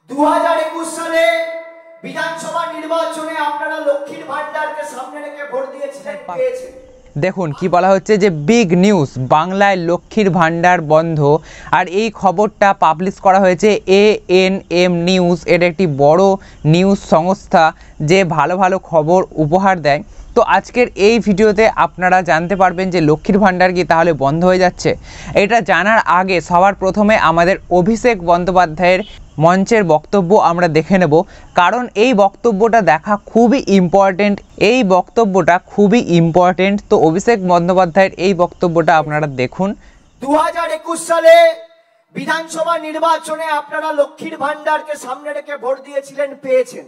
2021 সালে বিধানসভা নির্বাচনে আপনারা লক্ষ্মীর ভান্ডারকে সামনে রেখে ভোট দিয়েছিলেন, পেয়েছেন। দেখুন কি বলা হচ্ছে যে বিগ নিউজ, বাংলায় লক্ষ্মীর ভান্ডার বন্ধ। আর এই খবরটা পাবলিশ করা হয়েছে ANM নিউজ। এটা একটি বড় নিউজ সংস্থা যে ভালো ভালো খবর উপহার দেয়। তো আজকের এই ভিডিওতে আপনারা জানতে পারবেন যে লক্ষ্মীর ভান্ডার কি তাহলে বন্ধ হয়ে যাচ্ছে। এটা জানার আগে সবার প্রথমে আমাদের অভিষেক বন্দ্যোপাধ্যায়ের মঞ্চের বক্তব্য আমরা দেখে নেব, কারণ এই বক্তব্যটা দেখা খুবই ইম্পর্টেন্ট। তো অভিষেক বন্দ্যোপাধ্যায়ের এই বক্তব্যটা আপনারা দেখুন। 2021 সালে বিধানসভা নির্বাচনে আপনারা লক্ষ্মীর ভান্ডারকে সামনে রেখে ভোট দিয়েছিলেন, পেয়েছেন।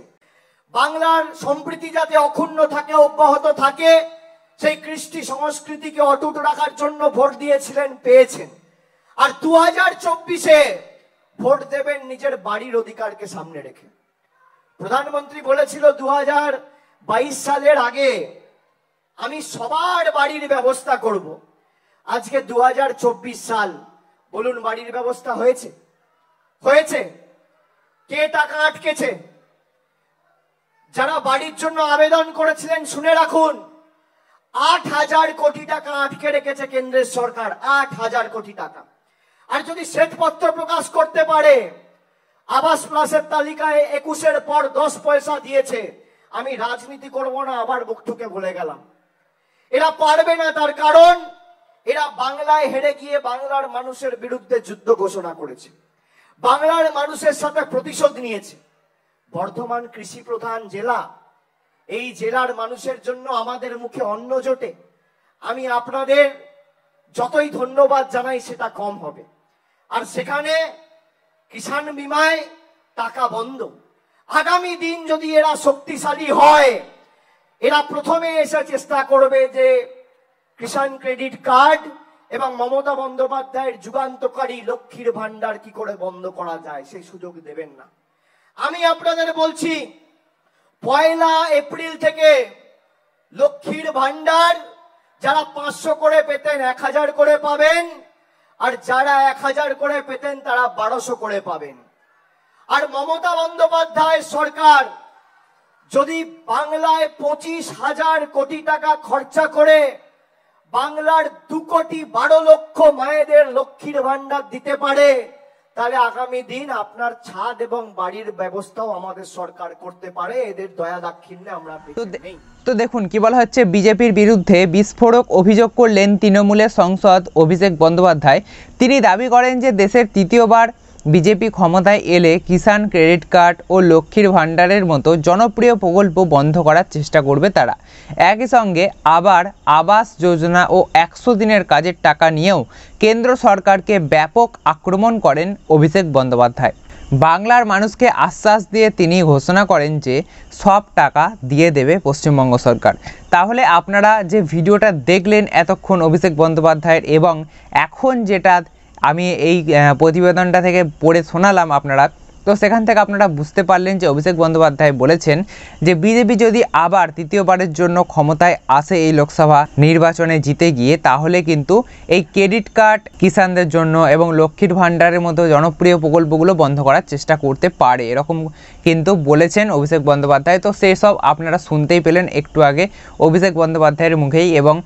বাংলার সম্প্রীতি যাতে অক্ষুণ্ণ থাকে, অব্যাহত থাকে, সেই কৃষ্টি সংস্কৃতিকে অটুট রাখার জন্য ভোট দিয়েছিলেন, পেয়েছেন। আর 2024-এ ভোট দেবেন নিজের বাড়ির অধিকারকে সামনে রেখে। প্রধানমন্ত্রী বলেছিল 2022 সালের আগে আমি সবার বাড়ির ব্যবস্থা করব। আজকে 2024 সাল, বলুন বাড়ির ব্যবস্থা হয়েছে? হয়েছে? কে টাকা আটকেছে? যারা বাড়ির জন্য আবেদন করেছিলেন শুনে রাখুন, 8,000 কোটি টাকা আটকে রেখেছে কেন্দ্রের সরকার, 8,000 কোটি টাকা। আর যদি শ্বেতপত্র প্রকাশ করতে পারে আবাস প্লাসের তালিকায় 21-এর পর 10 পয়সা দিয়েছে, আমি রাজনীতি করব না, আবার মুখ ঠুকে বলে গেলাম। এরা পারবে না, তার কারণ এরা বাংলায় হেরে গিয়ে বাংলার মানুষের বিরুদ্ধে যুদ্ধ ঘোষণা করেছে, বাংলার মানুষের সাথে প্রতিশোধ নিয়েছে। বর্ধমান কৃষি প্রধান জেলা, এই জেলার মানুষের জন্য আমাদের মুখে অন্ন জোটে। আমি আপনাদের যতই ধন্যবাদ জানাই সেটা কম হবে। আর সেখানে কিষাণ বীমায় টাকা বন্ধ। আগামী দিন যদি এরা শক্তিশালী হয়, এরা প্রথমে এসে চেষ্টা করবে যে কিষাণ ক্রেডিট কার্ড এবং মমতা বন্দ্যোপাধ্যায়ের যুগান্তকারী লক্ষ্মীর ভান্ডার কি করে বন্ধ করা যায়, সেই সুযোগ দেবেন না। আমি আপনাদের বলছি, 1 এপ্রিল থেকে লক্ষ্মীর ভান্ডার যারা 500 করে পেতেন 1000 করে পাবেন, আর যারা 1000 করে পেতেন তারা 1200 করে পাবেন। আর মমতা বন্দ্যোপাধ্যায় সরকার যদি বাংলায় 25,000 কোটি টাকা খরচা করে বাংলার 2,12 লক্ষ মায়েদের লক্ষ্মীর ভান্ডার দিতে পারে, তাহলে আগামী দিন আপনার ছাদ এবং বাড়ির ব্যবস্থাও আমাদের সরকার করতে পারে। এদের দয়া দাক্ষিণ্যে আমরা নেই। তো দেখুন কি বলা হচ্ছে, বিজেপির বিরুদ্ধে বিস্ফোরক অভিযোগ করলেন তৃণমূলের সাংসদ অভিষেক বন্দ্যোপাধ্যায়। তিনি দাবি করেন যে দেশের তৃতীয়বার বিজেপি ক্ষমতায় এলে কিষাণ ক্রেডিট কার্ড ও লক্ষ্মীর ভান্ডারের মতো জনপ্রিয় প্রকল্প বন্ধ করার চেষ্টা করবে তারা। একই সঙ্গে আবার আবাস যোজনা ও 100 দিনের কাজের টাকা নিয়েও কেন্দ্র সরকারকে ব্যাপক আক্রমণ করেন অভিষেক বন্দ্যোপাধ্যায়। বাংলার মানুষকে আশ্বাস দিয়ে তিনি ঘোষণা করেন যে সব টাকা দিয়ে দেবে পশ্চিমবঙ্গ সরকার। তাহলে আপনারা যে ভিডিওটা দেখলেন এতক্ষণ অভিষেক বন্দ্যোপাধ্যায়ের, এবং এখন যেটা আমি এই প্রতিবেদনটা থেকে পড়ে শোনালাম আপনারা, তো সেখান থেকে আপনারা বুঝতে পারলেন যে অভিষেক বন্দ্যোপাধ্যায় বলেছেন যে বিজেপি যদি আবার তৃতীয়বারের জন্য ক্ষমতায় আসে এই লোকসভা নির্বাচনে জিতে গিয়ে, তাহলে কিন্তু এই ক্রেডিট কার্ড কিষাণদের জন্য এবং লক্ষ্মীর ভান্ডারের মতো জনপ্রিয় প্রকল্পগুলো বন্ধ করার চেষ্টা করতে পারে, এরকম কিন্তু বলেছেন অভিষেক বন্দ্যোপাধ্যায়। তো সেই সব আপনারা শুনতেই পেলেন একটু আগে অভিষেক বন্দ্যোপাধ্যায়ের মুখেই, এবং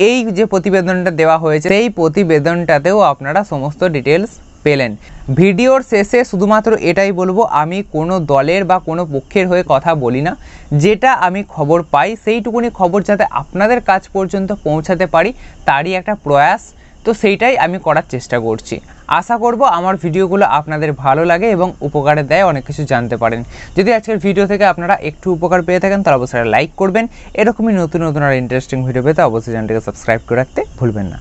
এই যে প্রতিবেদনটা দেওয়া হয়েছে সেই প্রতিবেদনটাতেও আপনারা সমস্ত ডিটেলস পেলেন। ভিডিওর শেষে শুধুমাত্র এটাই বলবো, আমি কোনো দলের বা কোনো পক্ষের হয়ে কথা বলি না। যেটা আমি খবর পাই সেইটুকুনি খবর যাতে আপনাদের কাছ পর্যন্ত পৌঁছাতে পারি, তারই একটা প্রয়াস। তো সেইটাই আমি করার চেষ্টা করছি। আশা করব আমার ভিডিওগুলো আপনাদের ভালো লাগে এবং উপকারে দেয়, অনেক কিছু জানতে পারেন। যদি আজকের ভিডিও থেকে আপনারা একটু উপকার পেয়ে থাকেন তাহলে অবশ্যই লাইক করবেন। এরকমই নতুন নতুন আর ইন্টারেস্টিং ভিডিও পেতে অবশ্যই চ্যানেলটিকে সাবস্ক্রাইব করে রাখতে ভুলবেন না।